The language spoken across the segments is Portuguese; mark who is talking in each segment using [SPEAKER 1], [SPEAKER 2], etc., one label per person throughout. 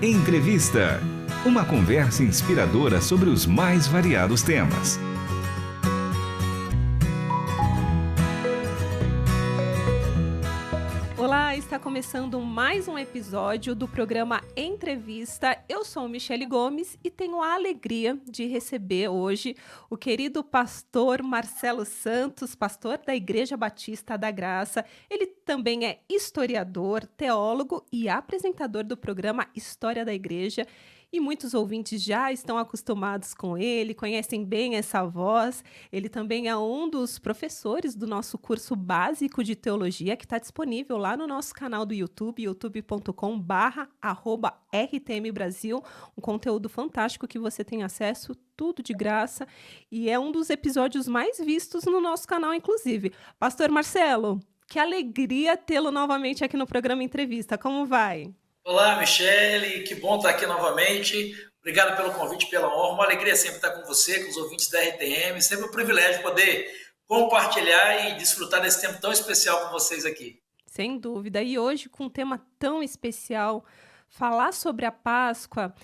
[SPEAKER 1] Entrevista. Uma conversa inspiradora sobre os mais variados temas.
[SPEAKER 2] Olá, está começando mais um episódio do programa Entrevista. Eu sou Michele Gomes e tenho a alegria de receber hoje o querido pastor Marcelo Santos, pastor da Igreja Batista da Graça. Ele também é historiador, teólogo e apresentador do programa História da Igreja. E muitos ouvintes já estão acostumados com ele, conhecem bem essa voz. Ele também é um dos professores do nosso curso básico de teologia, que está disponível lá no nosso canal do YouTube, youtube.com/RTM Brasil. Um conteúdo fantástico que você tem acesso, tudo de graça. E é um dos episódios mais vistos no nosso canal, inclusive. Pastor Marcelo, que alegria tê-lo novamente aqui no programa Entrevista. Como vai?
[SPEAKER 3] Olá, Michele, que bom estar aqui novamente. Obrigado pelo convite, pela honra. Uma alegria sempre estar com você, com os ouvintes da RTM. Sempre um privilégio poder compartilhar e desfrutar desse tempo tão especial com vocês aqui.
[SPEAKER 2] Sem dúvida. E hoje, com um tema tão especial, falar sobre a Páscoa,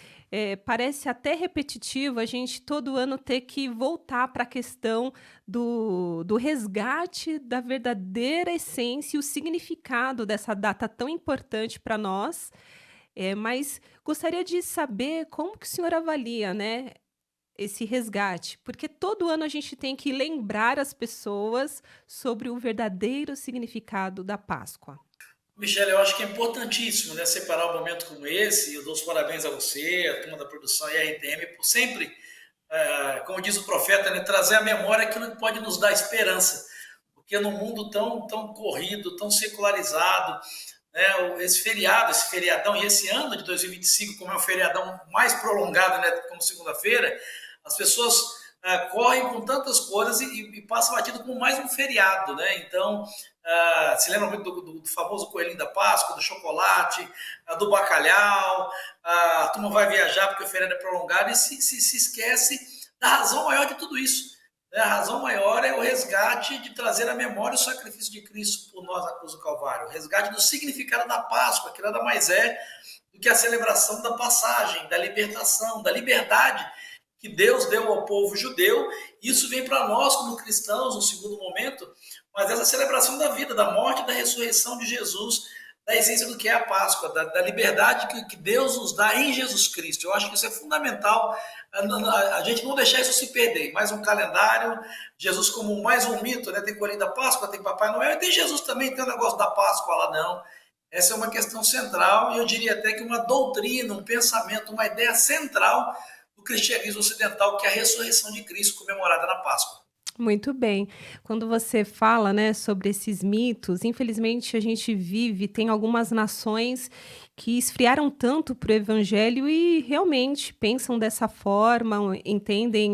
[SPEAKER 2] parece até repetitivo a gente todo ano ter que voltar para a questão do resgate da verdadeira essência e o significado dessa data tão importante para nós. Mas gostaria de saber como que o senhor avalia, né, esse resgate, porque todo ano a gente tem que lembrar as pessoas sobre o verdadeiro significado da Páscoa.
[SPEAKER 3] Michele, eu acho que é importantíssimo, né, separar um momento como esse. Eu dou os parabéns a você, a turma da produção e a RTM, por sempre, como diz o profeta, né, trazer à memória aquilo que pode nos dar esperança. Porque num mundo tão corrido, tão secularizado, né, esse feriadão, e esse ano de 2025, como é um feriadão mais prolongado, né, como segunda-feira, as pessoas correm com tantas coisas e passam batido como mais um feriado, né? Então, se lembra muito do famoso coelhinho da Páscoa, do chocolate, do bacalhau, a turma vai viajar porque o feriado é prolongado e se esquece da razão maior de tudo isso. Né? A razão maior é o resgate de trazer à memória o sacrifício de Cristo por nós na cruz do Calvário, o resgate do significado da Páscoa, que nada mais é do que a celebração da passagem, da libertação, da liberdade que Deus deu ao povo judeu. Isso vem para nós como cristãos no segundo momento, mas essa celebração da vida, da morte e da ressurreição de Jesus, da essência do que é a Páscoa, da liberdade que Deus nos dá em Jesus Cristo. Eu acho que isso é fundamental, a gente não deixar isso se perder. Mais um calendário, Jesus como mais um mito, né? Tem coelhinho da Páscoa, tem Papai Noel, e tem Jesus também, tem o negócio da Páscoa lá, não. Essa é uma questão central, e eu diria até que uma doutrina, um pensamento, uma ideia central do cristianismo ocidental, que é a ressurreição de Cristo comemorada na Páscoa.
[SPEAKER 2] Muito bem. Quando você fala, né, sobre esses mitos, infelizmente a gente tem algumas nações que esfriaram tanto para o evangelho e realmente pensam dessa forma, entendem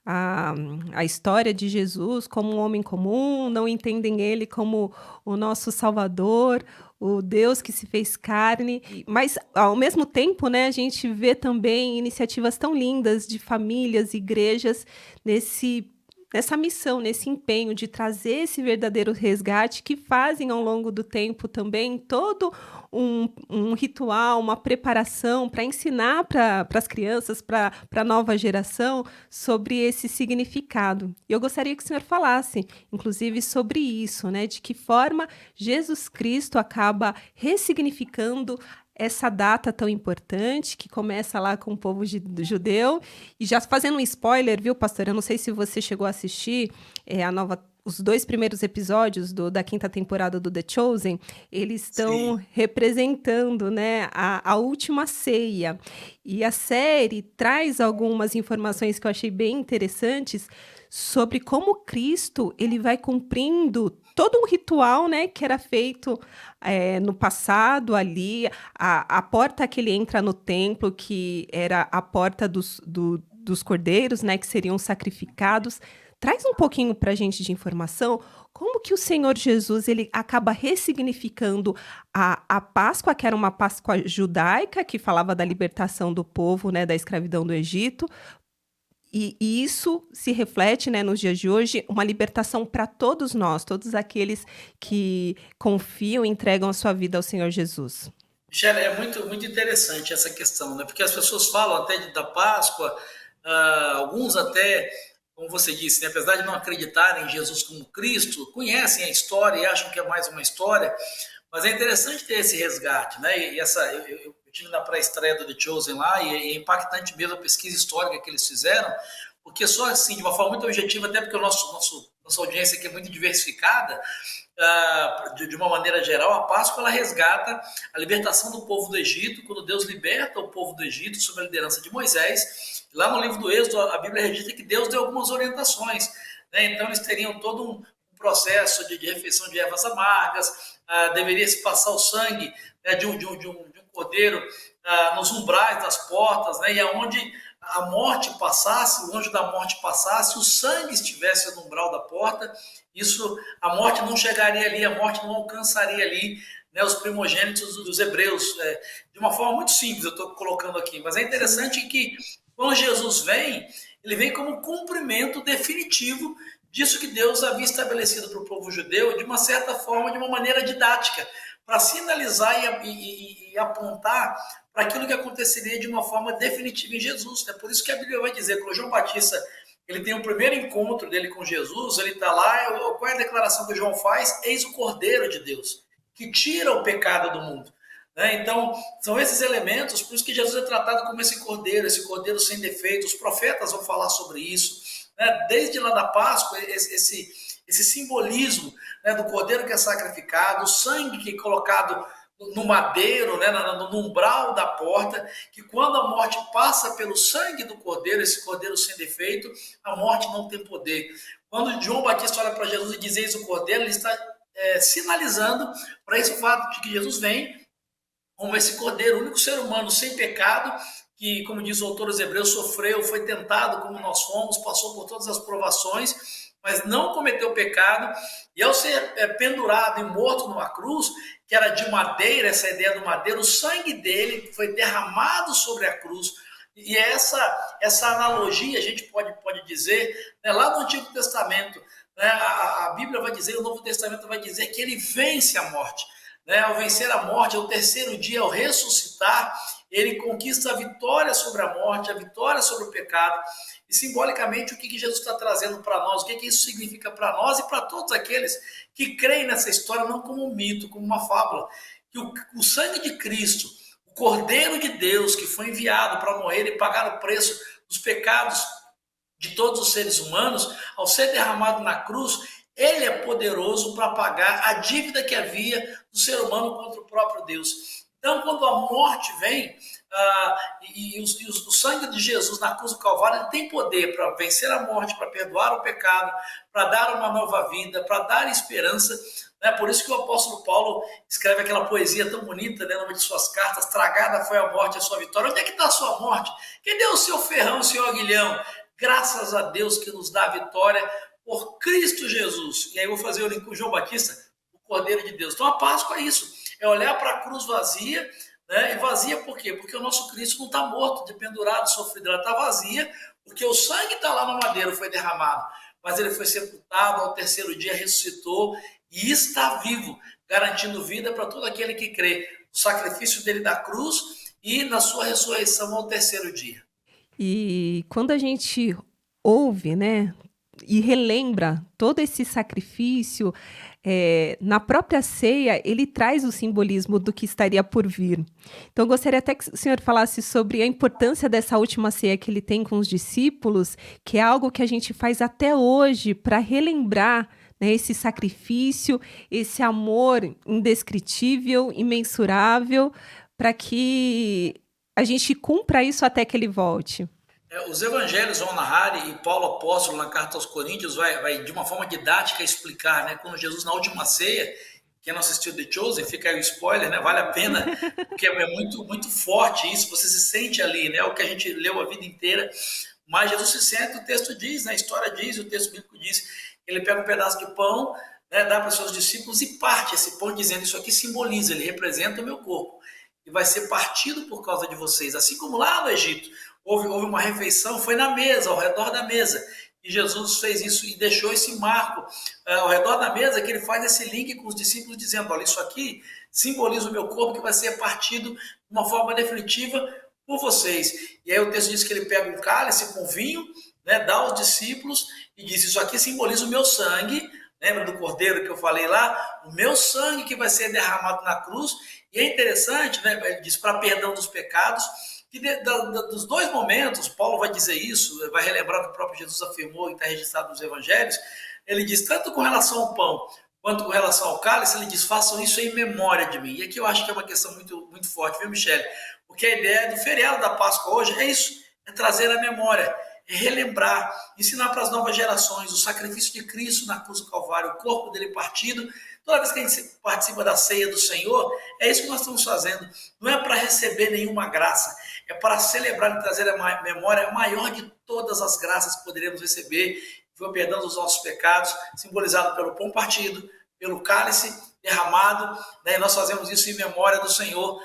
[SPEAKER 2] a, a história de Jesus como um homem comum, não entendem ele como o nosso Salvador, o Deus que se fez carne. Mas, ao mesmo tempo, né, a gente vê também iniciativas tão lindas de famílias, igrejas, nessa missão, nesse empenho de trazer esse verdadeiro resgate, que fazem ao longo do tempo também todo um ritual, uma preparação para ensinar para as crianças, para a nova geração, sobre esse significado. E eu gostaria que o senhor falasse, inclusive, sobre isso, né? De que forma Jesus Cristo acaba ressignificando essa data tão importante, que começa lá com o povo judeu. E já fazendo um spoiler, viu, pastor? Eu não sei se você chegou a assistir os 2 primeiros episódios da 5ª temporada do The Chosen. Eles estão representando, né, a última ceia. E a série traz algumas informações que eu achei bem interessantes sobre como Cristo ele vai cumprindo todo um ritual, né, que era feito no passado ali, a porta que ele entra no templo, que era a porta dos cordeiros, né, que seriam sacrificados. Traz um pouquinho para a gente de informação como que o Senhor Jesus ele acaba ressignificando a Páscoa, que era uma Páscoa judaica, que falava da libertação do povo, né, da escravidão do Egito. E isso se reflete, né, nos dias de hoje, uma libertação para todos nós, todos aqueles que confiam e entregam a sua vida ao Senhor Jesus.
[SPEAKER 3] Michele, é muito interessante essa questão, né? Porque as pessoas falam até da Páscoa, alguns até, como você disse, né? Apesar de não acreditarem em Jesus como Cristo, conhecem a história e acham que é mais uma história, mas é interessante ter esse resgate, né? Eu tive na pré-estreia do The Chosen lá e é impactante mesmo a pesquisa histórica que eles fizeram, porque só assim, de uma forma muito objetiva, até porque nossa audiência aqui é muito diversificada, de uma maneira geral, a Páscoa ela resgata a libertação do povo do Egito, quando Deus liberta o povo do Egito sob a liderança de Moisés. Lá no livro do Êxodo, a Bíblia registra que Deus deu algumas orientações, né? Então eles teriam todo um processo de refeição de ervas amargas, deveria se passar o sangue, né, de um cordeiro nos umbrais das portas, né, e aonde a morte passasse, o anjo da morte passasse, o sangue estivesse no umbral da porta, isso, a morte não chegaria ali, a morte não alcançaria ali, né, os primogênitos dos hebreus, de uma forma muito simples, eu estou colocando aqui, mas é
[SPEAKER 2] Sim.
[SPEAKER 3] interessante que quando Jesus vem, ele vem como cumprimento definitivo disso que Deus havia estabelecido para o povo judeu, de uma certa forma, de uma maneira didática, para sinalizar e apontar para aquilo que aconteceria de uma forma definitiva em Jesus. É por isso que a Bíblia vai dizer que o João Batista ele tem o primeiro encontro dele com Jesus, ele está lá, qual é a declaração que João faz? Eis o Cordeiro de Deus, que tira o pecado do mundo. Né? Então, são esses elementos, por isso que Jesus é tratado como esse cordeiro sem defeito, os profetas vão falar sobre isso. Né? Desde lá da Páscoa, esse simbolismo, né, do cordeiro que é sacrificado, o sangue que é colocado no madeiro, né, no umbral da porta, que quando a morte passa pelo sangue do cordeiro, esse cordeiro sem defeito, a morte não tem poder. Quando João Batista olha para Jesus e diz eis o cordeiro, ele está sinalizando para esse fato de que Jesus vem como esse cordeiro, o único ser humano sem pecado, que, como diz o autor dos Hebreus, sofreu, foi tentado como nós fomos, passou por todas as provações, mas não cometeu pecado, e ao ser pendurado e morto numa cruz, que era de madeira, essa ideia do madeiro, o sangue dele foi derramado sobre a cruz. E essa analogia, a gente pode dizer, né, lá no Antigo Testamento, né, a Bíblia vai dizer, o Novo Testamento vai dizer que ele vence a morte. Né, ao vencer a morte, ao terceiro dia, ao ressuscitar, ele conquista a vitória sobre a morte, a vitória sobre o pecado. E simbolicamente, o que Jesus está trazendo para nós, o que isso significa para nós e para todos aqueles que creem nessa história, não como um mito, como uma fábula. Que o sangue de Cristo, o Cordeiro de Deus, que foi enviado para morrer e pagar o preço dos pecados de todos os seres humanos, ao ser derramado na cruz, ele é poderoso para pagar a dívida que havia do ser humano contra o próprio Deus. Então, quando a morte vem, o sangue de Jesus na cruz do Calvário, ele tem poder para vencer a morte, para perdoar o pecado, para dar uma nova vida, para dar esperança. Né? Por isso que o apóstolo Paulo escreve aquela poesia tão bonita, né, numa de suas cartas, tragada foi a morte, a sua vitória. Onde é que está a sua morte? Quem deu o seu ferrão, o seu aguilhão? Graças a Deus que nos dá a vitória por Cristo Jesus. E aí eu vou fazer o link com o João Batista, o Cordeiro de Deus. Então a Páscoa é isso, é olhar para a cruz vazia, né? E vazia por quê? Porque o nosso Cristo não está morto, pendurado, sofrido, ela está vazia, porque o sangue está lá no madeiro, foi derramado, mas ele foi sepultado, ao terceiro dia ressuscitou e está vivo, garantindo vida para todo aquele que crê. O sacrifício dele da cruz e na sua ressurreição ao terceiro dia.
[SPEAKER 2] E quando a gente ouve, né, e relembra todo esse sacrifício, na própria ceia, ele traz o simbolismo do que estaria por vir. Então, eu gostaria até que o senhor falasse sobre a importância dessa última ceia que ele tem com os discípulos, que é algo que a gente faz até hoje para relembrar, né, esse sacrifício, esse amor indescritível, imensurável, para que a gente cumpra isso até que ele volte.
[SPEAKER 3] Os evangelhos vão narrar, e Paulo apóstolo na carta aos Coríntios vai de uma forma didática explicar, né, quando Jesus na última ceia, quem não assistiu The Chosen, fica aí o spoiler, né, vale a pena, porque é muito forte isso, você se sente ali, né, o que a gente leu a vida inteira, mas Jesus se sente, o texto diz, né, a história diz, o texto bíblico diz, ele pega um pedaço de pão, né, dá para os seus discípulos e parte esse pão dizendo, isso aqui simboliza, ele representa o meu corpo, e vai ser partido por causa de vocês, assim como lá no Egito, houve uma refeição, foi na mesa, ao redor da mesa. E Jesus fez isso e deixou esse marco ao redor da mesa, que ele faz esse link com os discípulos, dizendo: olha, isso aqui simboliza o meu corpo que vai ser partido de uma forma definitiva por vocês. E aí o texto diz que ele pega um cálice com vinho, né, dá aos discípulos e diz: isso aqui simboliza o meu sangue. Lembra do cordeiro que eu falei lá? O meu sangue que vai ser derramado na cruz. E é interessante, né, ele diz, para perdão dos pecados. Que dos dois momentos, Paulo vai dizer isso, vai relembrar que o próprio Jesus afirmou e está registrado nos evangelhos. Ele diz, tanto com relação ao pão quanto com relação ao cálice, ele diz: façam isso em memória de mim. E aqui eu acho que é uma questão muito, muito forte, viu, Michele? Porque a ideia do feriado da Páscoa hoje é isso, é trazer a memória, é relembrar, ensinar para as novas gerações o sacrifício de Cristo na cruz do Calvário, o corpo dele partido. Toda vez que a gente participa da ceia do Senhor, é isso que nós estamos fazendo. Não é para receber nenhuma graça, é para celebrar e trazer a memória maior de todas as graças que poderemos receber. Foi o perdão dos nossos pecados, simbolizado pelo pão partido, pelo cálice derramado, né? E nós fazemos isso em memória do Senhor.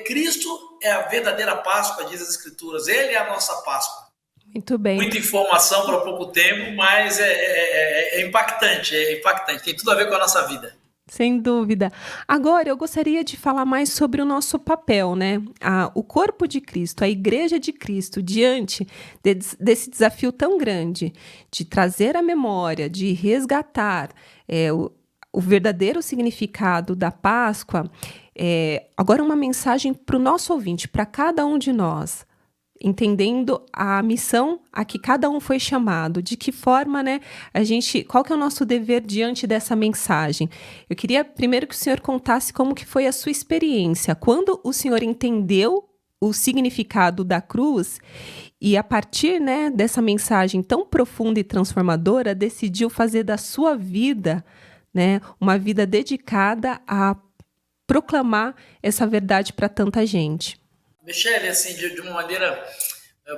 [SPEAKER 3] Cristo é a verdadeira Páscoa, diz as Escrituras. Ele é a nossa Páscoa.
[SPEAKER 2] Muito bem.
[SPEAKER 3] Muita informação para pouco tempo, mas é impactante, tem tudo a ver com a nossa vida.
[SPEAKER 2] Sem dúvida. Agora, eu gostaria de falar mais sobre o nosso papel, né? O corpo de Cristo, a Igreja de Cristo, diante desse desafio tão grande de trazer a memória, de resgatar o verdadeiro significado da Páscoa. Agora, uma mensagem para o nosso ouvinte, para cada um de nós, entendendo a missão a que cada um foi chamado, de que forma, né, qual que é o nosso dever diante dessa mensagem. Eu queria primeiro que o senhor contasse como que foi a sua experiência, quando o senhor entendeu o significado da cruz e a partir, né, dessa mensagem tão profunda e transformadora, decidiu fazer da sua vida, né, uma vida dedicada a proclamar essa verdade para tanta gente.
[SPEAKER 3] Michele, assim, de uma maneira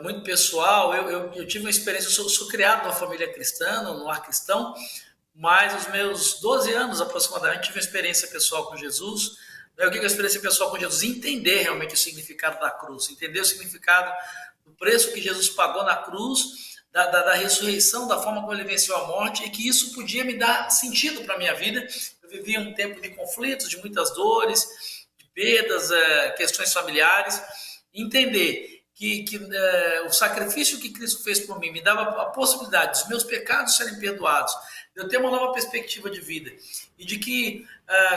[SPEAKER 3] muito pessoal, eu tive uma experiência, eu sou criado numa família cristã, no lar cristão, mas os meus 12 anos aproximadamente tive uma experiência pessoal com Jesus. O que é a experiência pessoal com Jesus? Entender realmente o significado da cruz, entender o significado do preço que Jesus pagou na cruz, da ressurreição, da forma como ele venceu a morte, e que isso podia me dar sentido para a minha vida. Eu vivia um tempo de conflitos, de muitas dores, perdas, questões familiares, entender que o sacrifício que Cristo fez por mim me dava a possibilidade dos meus pecados serem perdoados, de eu ter uma nova perspectiva de vida, e de que,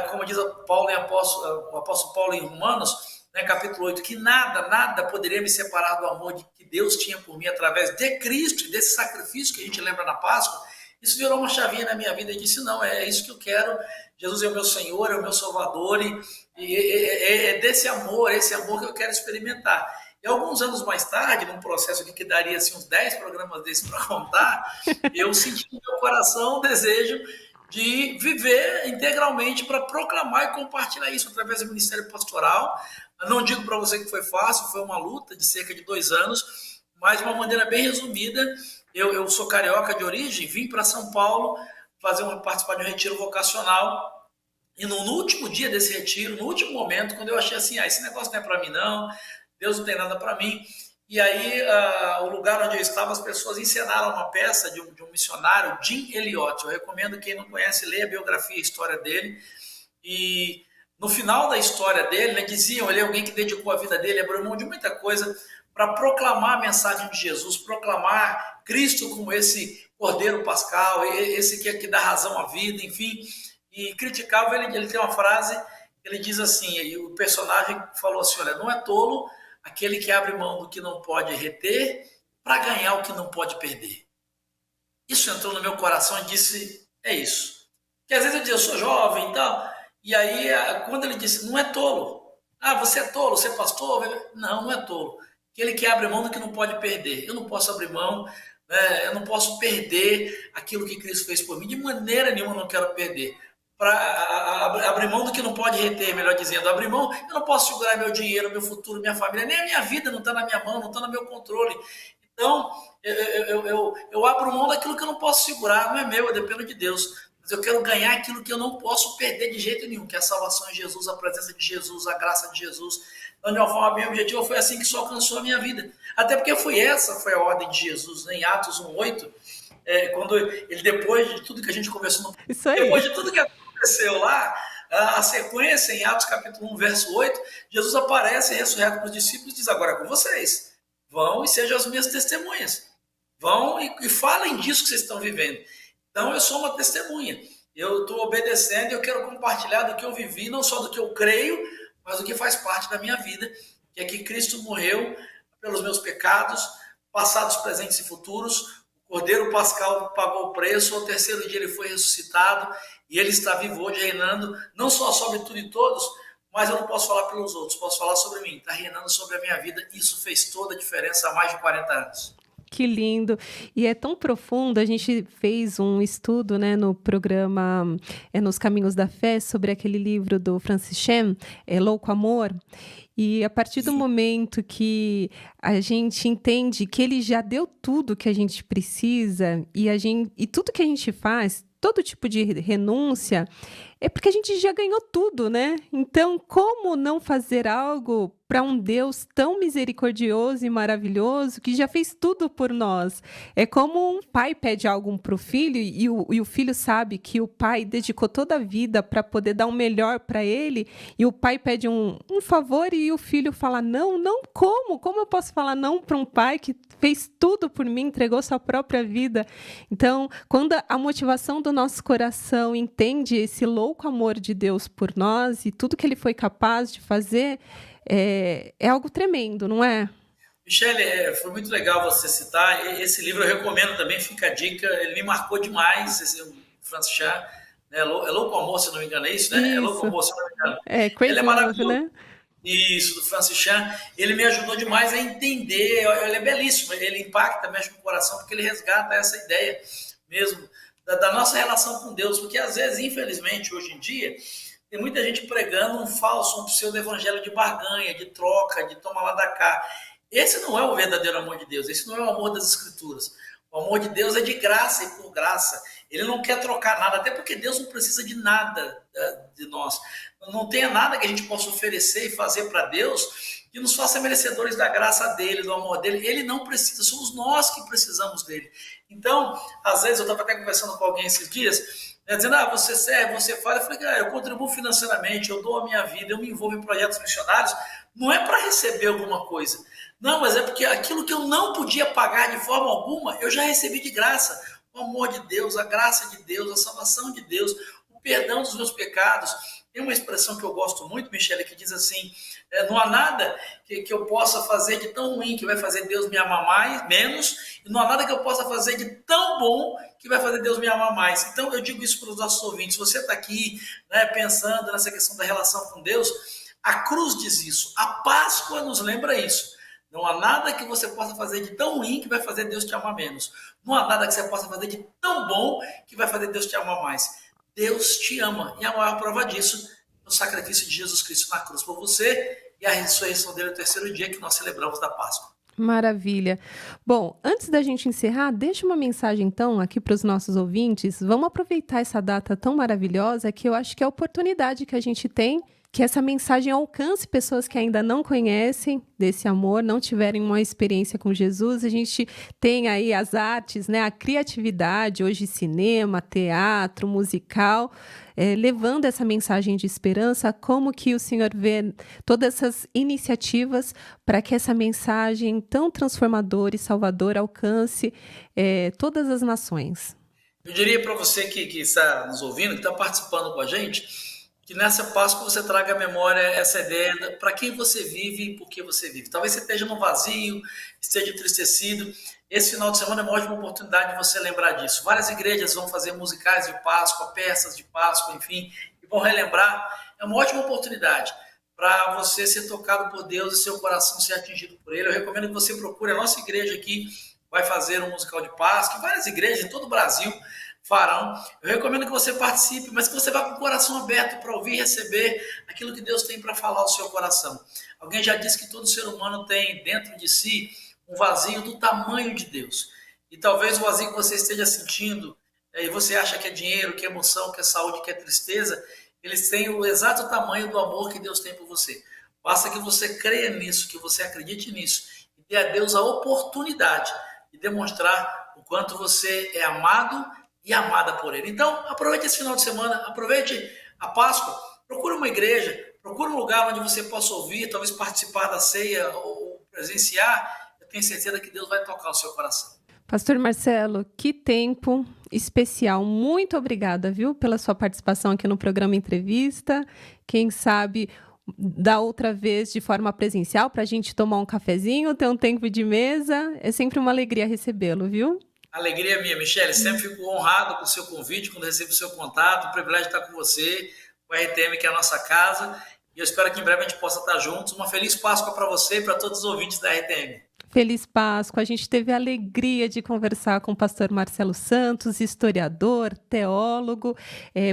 [SPEAKER 3] como diz o apóstolo Paulo em Romanos, né, capítulo 8, que nada poderia me separar do amor que Deus tinha por mim através de Cristo, e desse sacrifício que a gente lembra na Páscoa. Isso virou uma chavinha na minha vida e disse: não, é isso que eu quero. Jesus é o meu Senhor, é o meu Salvador, e é desse amor, esse amor que eu quero experimentar. E alguns anos mais tarde, num processo que daria assim, uns 10 programas desses para contar, eu senti no meu coração o desejo de viver integralmente para proclamar e compartilhar isso através do Ministério Pastoral. Eu não digo para você que foi fácil, foi uma luta de cerca de 2 anos, mas de uma maneira bem resumida. Eu sou carioca de origem, vim para São Paulo participar de um retiro vocacional, e no último dia desse retiro, no último momento, quando eu achei assim, esse negócio não é para mim não, Deus não tem nada para mim, e aí o lugar onde eu estava, as pessoas encenaram uma peça de um missionário, Jim Elliot. Eu recomendo, quem não conhece, leia a biografia, a história dele, e no final da história dele, né, diziam, ele é alguém que dedicou a vida dele, abriu mão de muita coisa para proclamar a mensagem de Jesus, proclamar Cristo como esse Cordeiro Pascal, esse que dá razão à vida, enfim. E criticava ele tem uma frase, ele diz assim, e o personagem falou assim: olha, não é tolo aquele que abre mão do que não pode reter para ganhar o que não pode perder. Isso entrou no meu coração e disse: é isso. Porque às vezes eu dizia: eu sou jovem e tal, e aí quando ele disse: não é tolo, você é tolo, você é pastor? Não é tolo. Aquele que abre mão do que não pode perder. Eu não posso abrir mão, eu não posso perder aquilo que Cristo fez por mim. De maneira nenhuma eu não quero perder. Para abrir mão do que não pode reter, melhor dizendo. Abrir mão, eu não posso segurar meu dinheiro, meu futuro, minha família. Nem a minha vida não está na minha mão, não está no meu controle. Então, eu abro mão daquilo que eu não posso segurar. Não é meu, eu dependo de Deus. Mas eu quero ganhar aquilo que eu não posso perder de jeito nenhum, que é a salvação em Jesus, a presença de Jesus, a graça de Jesus. Então, de uma forma bem objetiva, foi assim que isso alcançou a minha vida. Até porque essa foi a ordem de Jesus, né? Em Atos 1:8, quando ele, depois de tudo que a gente conversou,
[SPEAKER 2] Isso aí.
[SPEAKER 3] depois de tudo que aconteceu lá, a sequência em Atos capítulo 1, verso 8, Jesus aparece ressurreto para os discípulos e diz: agora é com vocês, vão e sejam as minhas testemunhas, vão e falem disso que vocês estão vivendo. Então eu sou uma testemunha, eu estou obedecendo e eu quero compartilhar do que eu vivi, não só do que eu creio, mas do que faz parte da minha vida, que é que Cristo morreu pelos meus pecados, passados, presentes e futuros. O Cordeiro Pascal pagou o preço, ao terceiro dia ele foi ressuscitado e ele está vivo hoje, reinando não só sobre tudo e todos, mas eu não posso falar pelos outros, posso falar sobre mim, está reinando sobre a minha vida. Isso fez toda a diferença há mais de 40 anos.
[SPEAKER 2] Que lindo! E é tão profundo. A gente fez um estudo, né, no programa Nos Caminhos da Fé, sobre aquele livro do Francis Chan, Louco Amor. E a partir do momento que a gente entende que ele já deu tudo que a gente precisa e tudo que a gente faz, todo tipo de renúncia, é porque a gente já ganhou tudo, né? Então, como não fazer algo para um Deus tão misericordioso e maravilhoso que já fez tudo por nós? É como um pai pede algo para o filho e o filho sabe que o pai dedicou toda a vida para poder dar o melhor para ele, e o pai pede um favor e o filho fala: não, como? Como eu posso falar não para um pai que fez tudo por mim, entregou sua própria vida? Então, quando a motivação do nosso coração entende esse louco amor de Deus por nós e tudo que ele foi capaz de fazer, é algo tremendo, não é?
[SPEAKER 3] Michele, foi muito legal você citar. Esse livro eu recomendo também, fica a dica. Ele me marcou demais, esse Francis Chan. Né? É Louco Amor, se não me engano, é isso, né? É Louco Amor, se não me engano. Ele
[SPEAKER 2] Crazy
[SPEAKER 3] é
[SPEAKER 2] Love,
[SPEAKER 3] maravilhoso.
[SPEAKER 2] né?
[SPEAKER 3] Isso, do Francis Chan. Ele me ajudou demais a entender. Ele é belíssimo, ele impacta, mexe no coração, porque ele resgata essa ideia mesmo da nossa relação com Deus. Porque às vezes, infelizmente, hoje em dia, tem muita gente pregando um pseudo-evangelho de barganha, de troca, de toma lá da cá. Esse não é o verdadeiro amor de Deus, esse não é o amor das Escrituras. O amor de Deus é de graça e por graça. Ele não quer trocar nada, até porque Deus não precisa de nada de nós. Não tem nada que a gente possa oferecer e fazer para Deus que nos faça merecedores da graça dele, do amor dele. Ele não precisa, somos nós que precisamos dele. Então, às vezes, eu estava até conversando com alguém esses dias, dizendo: você serve, você faz. Eu falei: eu contribuo financeiramente, eu dou a minha vida, eu me envolvo em projetos missionários, não é para receber alguma coisa. Não, mas é porque aquilo que eu não podia pagar de forma alguma, eu já recebi de graça. O amor de Deus, a graça de Deus, a salvação de Deus, o perdão dos meus pecados. Tem uma expressão que eu gosto muito, Michele, que diz assim: não há nada que eu possa fazer de tão ruim que vai fazer Deus me amar menos, e não há nada que eu possa fazer de tão bom que vai fazer Deus me amar mais. Então eu digo isso para os nossos ouvintes: você está aqui, né, pensando nessa questão da relação com Deus, a cruz diz isso, a Páscoa nos lembra isso. Não há nada que você possa fazer de tão ruim que vai fazer Deus te amar menos. Não há nada que você possa fazer de tão bom que vai fazer Deus te amar mais. Deus te ama. E a maior prova disso é o sacrifício de Jesus Cristo na cruz por você e a ressurreição dele no terceiro dia que nós celebramos da Páscoa.
[SPEAKER 2] Maravilha. Bom, antes da gente encerrar, deixa uma mensagem então aqui para os nossos ouvintes. Vamos aproveitar essa data tão maravilhosa, que eu acho que é a oportunidade que a gente tem, que essa mensagem alcance pessoas que ainda não conhecem desse amor, não tiverem uma experiência com Jesus. A gente tem aí as artes, né, a criatividade, hoje cinema, teatro, musical, levando essa mensagem de esperança. Como que o Senhor vê todas essas iniciativas para que essa mensagem tão transformadora e salvadora alcance todas as nações?
[SPEAKER 3] Eu diria para você que está nos ouvindo, que está participando com a gente, que nessa Páscoa você traga à memória essa ideia para quem você vive e por que você vive. Talvez você esteja no vazio, esteja entristecido. Esse final de semana é uma ótima oportunidade de você lembrar disso. Várias igrejas vão fazer musicais de Páscoa, peças de Páscoa, enfim, e vão relembrar. É uma ótima oportunidade para você ser tocado por Deus e seu coração ser atingido por Ele. Eu recomendo que você procure a nossa igreja aqui, vai fazer um musical de Páscoa, e várias igrejas em todo o Brasil farão. Eu recomendo que você participe, mas que você vá com o coração aberto para ouvir e receber aquilo que Deus tem para falar ao seu coração. Alguém já disse que todo ser humano tem dentro de si um vazio do tamanho de Deus. E talvez o vazio que você esteja sentindo, e você acha que é dinheiro, que é emoção, que é saúde, que é tristeza, eles têm o exato tamanho do amor que Deus tem por você. Basta que você creia nisso, que você acredite nisso, e dê a Deus a oportunidade de demonstrar o quanto você é amado e amada por Ele. Então, aproveite esse final de semana, aproveite a Páscoa, procure uma igreja, procure um lugar onde você possa ouvir, talvez participar da ceia ou presenciar. Eu tenho certeza que Deus vai tocar o seu coração.
[SPEAKER 2] Pastor Marcelo, que tempo especial. Muito obrigada, viu, pela sua participação aqui no programa Entrevista. Quem sabe da outra vez de forma presencial para a gente tomar um cafezinho, ter um tempo de mesa. É sempre uma alegria recebê-lo, viu?
[SPEAKER 3] Alegria minha, Michele. Sempre fico honrado com o seu convite, quando recebo o seu contato. Um privilégio estar com você, com a RTM, que é a nossa casa. E eu espero que em breve a gente possa estar juntos. Uma feliz Páscoa para você e para todos os ouvintes da RTM.
[SPEAKER 2] Feliz Páscoa. A gente teve a alegria de conversar com o pastor Marcelo Santos, historiador, teólogo,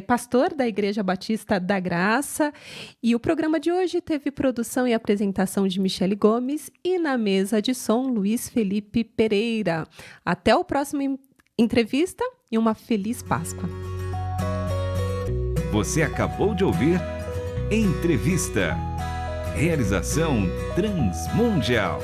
[SPEAKER 2] pastor da Igreja Batista da Graça. E o programa de hoje teve produção e apresentação de Michele Gomes e na mesa de som, Luiz Felipe Pereira. Até o próximo Entrevista e uma feliz Páscoa.
[SPEAKER 1] Você acabou de ouvir Entrevista. Realização Transmundial.